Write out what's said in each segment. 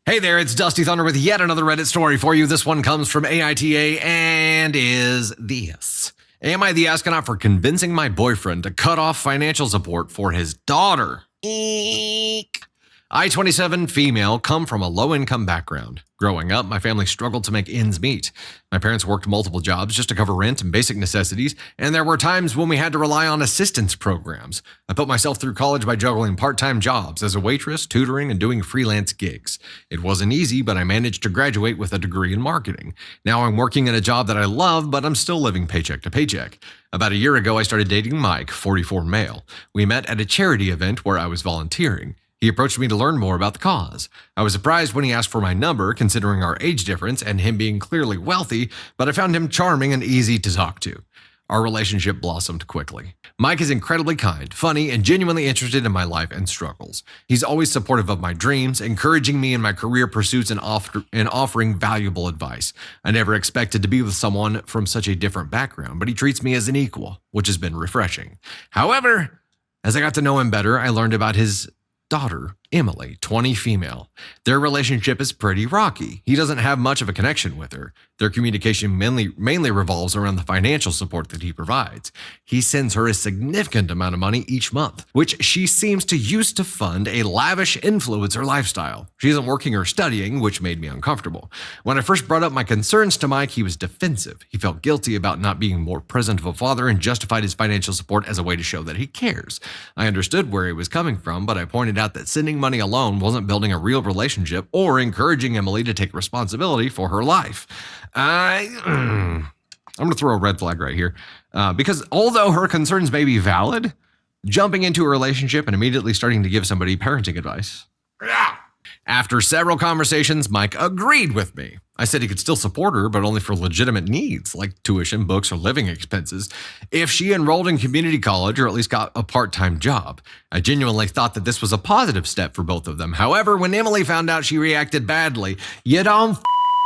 Hey there, it's Dusty Thunder with yet another Reddit story for you. This one comes from AITA and is this. Am I the astronaut for convincing my boyfriend to cut off financial support for his daughter? Eek. I, 27, female, come from a low-income background. Growing up, my family struggled to make ends meet. My parents worked multiple jobs just to cover rent and basic necessities, and there were times when we had to rely on assistance programs. I put myself through college by juggling part-time jobs as a waitress, tutoring, and doing freelance gigs. It wasn't easy, but I managed to graduate with a degree in marketing. Now I'm working in a job that I love, but I'm still living paycheck to paycheck. About a year ago, I started dating Mike, 44 male. We met at a charity event where I was volunteering. He approached me to learn more about the cause. I was surprised when he asked for my number, considering our age difference and him being clearly wealthy, but I found him charming and easy to talk to. Our relationship blossomed quickly. Mike is incredibly kind, funny, and genuinely interested in my life and struggles. He's always supportive of my dreams, encouraging me in my career pursuits and offering valuable advice. I never expected to be with someone from such a different background, but he treats me as an equal, which has been refreshing. However, as I got to know him better, I learned about his daughter, Emily, 20 female. Their relationship is pretty rocky. He doesn't have much of a connection with her. Their communication mainly revolves around the financial support that he provides. He sends her a significant amount of money each month, which she seems to use to fund a lavish influencer lifestyle. She isn't working or studying, which made me uncomfortable. When I first brought up my concerns to Mike, he was defensive. He felt guilty about not being more present of a father and justified his financial support as a way to show that he cares. I understood where he was coming from, but I pointed out that sending money alone wasn't building a real relationship or encouraging Emily to take responsibility for her life. I'm going to throw a red flag right here because although her concerns may be valid, jumping into a relationship and immediately starting to give somebody parenting advice. After several conversations, Mike agreed with me. I said he could still support her, but only for legitimate needs like tuition, books, or living expenses if she enrolled in community college or at least got a part-time job. I genuinely thought that this was a positive step for both of them. However, when Emily found out, she reacted badly. You don't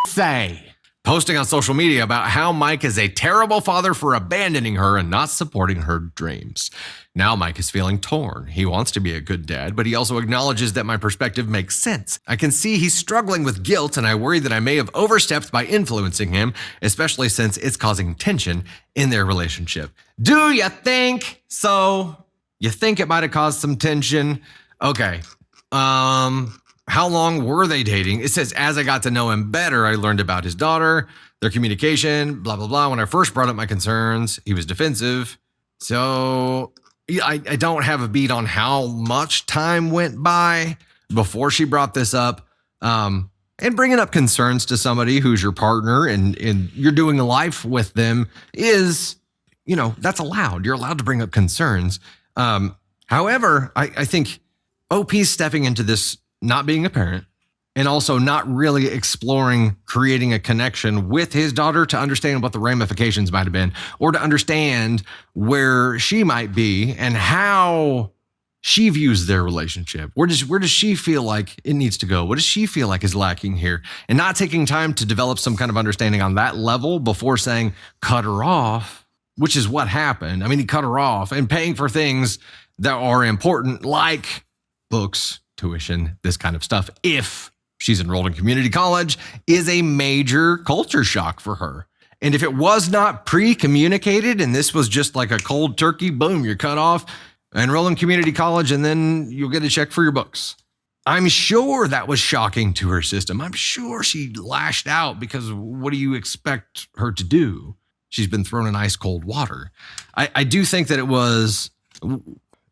say. Posting on social media about how Mike is a terrible father for abandoning her and not supporting her dreams. Now Mike is feeling torn. He wants to be a good dad, but he also acknowledges that my perspective makes sense. I can see he's struggling with guilt, and I worry that I may have overstepped by influencing him, especially since it's causing tension in their relationship. Do you think so? You think it might have caused some tension? Okay. How long were they dating? It says, as I got to know him better, I learned about his daughter, their communication, blah, blah, blah. When I first brought up my concerns, he was defensive. So I don't have a beat on how much time went by before she brought this up. And bringing up concerns to somebody who's your partner and you're doing life with them is, that's allowed. You're allowed to bring up concerns. However, I think OP's stepping into this not being a parent, and also not really exploring creating a connection with his daughter to understand what the ramifications might have been, or to understand where she might be and how she views their relationship. Where does she feel like it needs to go? What does she feel like is lacking here? And not taking time to develop some kind of understanding on that level before saying, cut her off, which is what happened. I mean, he cut her off and paying for things that are important, like books, tuition, this kind of stuff, if she's enrolled in community college, is a major culture shock for her. And if it was not pre-communicated and this was just like a cold turkey, boom, you're cut off, enroll in community college, and then you'll get a check for your books. I'm sure that was shocking to her system. I'm sure she lashed out because what do you expect her to do? She's been thrown in ice cold water. I do think that it was,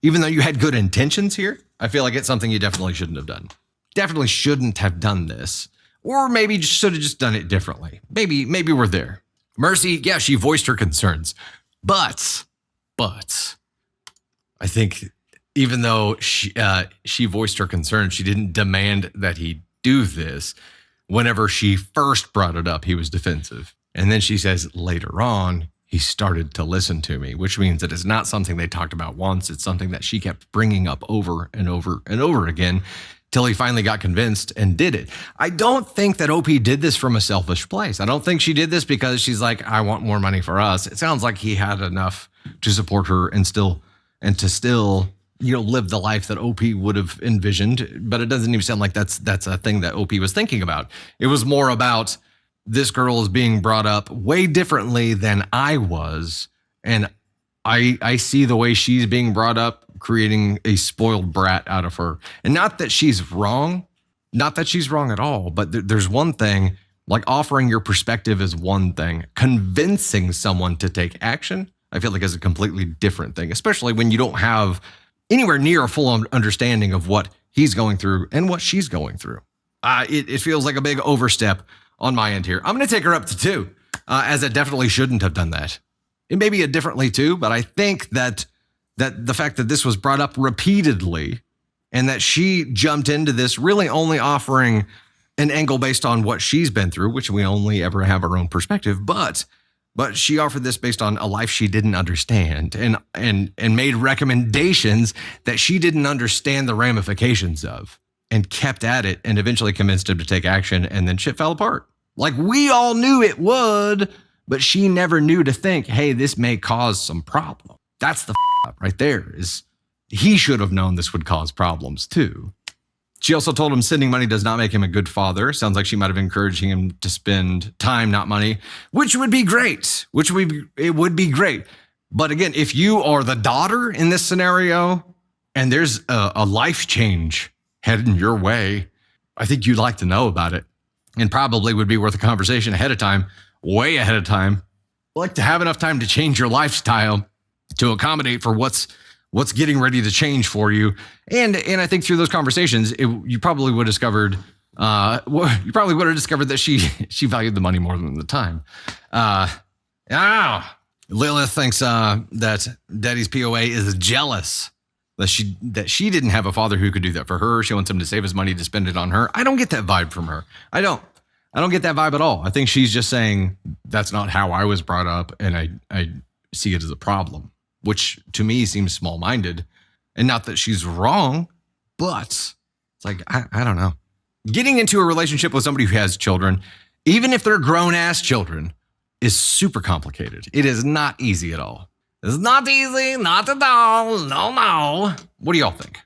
even though you had good intentions here, I feel like it's something you definitely shouldn't have done. Definitely shouldn't have done this. Or maybe should have just done it differently. Maybe we're there. Mercy, yeah, she voiced her concerns. But I think even though she voiced her concerns, she didn't demand that he do this. Whenever she first brought it up, he was defensive. And then she says later on, he started to listen to me, which means that it's not something they talked about once. It's something that she kept bringing up over and over and over again till he finally got convinced and did it. I don't think that OP did this from a selfish place. I don't think she did this because she's like, I want more money for us. It sounds like he had enough to support her and to still live the life that OP would have envisioned. But it doesn't even sound like that's a thing that OP was thinking about. It was more about this girl is being brought up way differently than I was. And I see the way she's being brought up, creating a spoiled brat out of her. And not that she's wrong at all, but there's one thing, like offering your perspective is one thing. Convincing someone to take action, I feel like is a completely different thing, especially when you don't have anywhere near a full understanding of what he's going through and what she's going through. It feels like a big overstep on my end here. I'm going to take her up to 2, as I definitely shouldn't have done that. It may be a differently 2, but I think that the fact that this was brought up repeatedly and that she jumped into this really only offering an angle based on what she's been through, which we only ever have our own perspective, but she offered this based on a life she didn't understand and made recommendations that she didn't understand the ramifications of, and kept at it and eventually convinced him to take action, and then shit fell apart. Like we all knew it would, but she never knew to think, hey, this may cause some problem. That's the up right there. Is he should have known this would cause problems too. She also told him sending money does not make him a good father. Sounds like she might have encouraged him to spend time, not money, which would be great. It would be great. But again, if you are the daughter in this scenario and there's a life change heading your way, I think you'd like to know about it, and probably would be worth a conversation ahead of time, way ahead of time. Like to have enough time to change your lifestyle to accommodate for what's getting ready to change for you. And I think through those conversations, you probably would have discovered that she valued the money more than the time. Lilith thinks that Daddy's POA is jealous that she didn't have a father who could do that for her. She wants him to save his money to spend it on her. I don't get that vibe from her. I don't get that vibe at all. I think she's just saying that's not how I was brought up, and I see it as a problem, which to me seems small-minded. And not that she's wrong, but it's like, I don't know. Getting into a relationship with somebody who has children, even if they're grown-ass children, is super complicated. It is not easy at all. It's not easy, not at all. No. What do y'all think?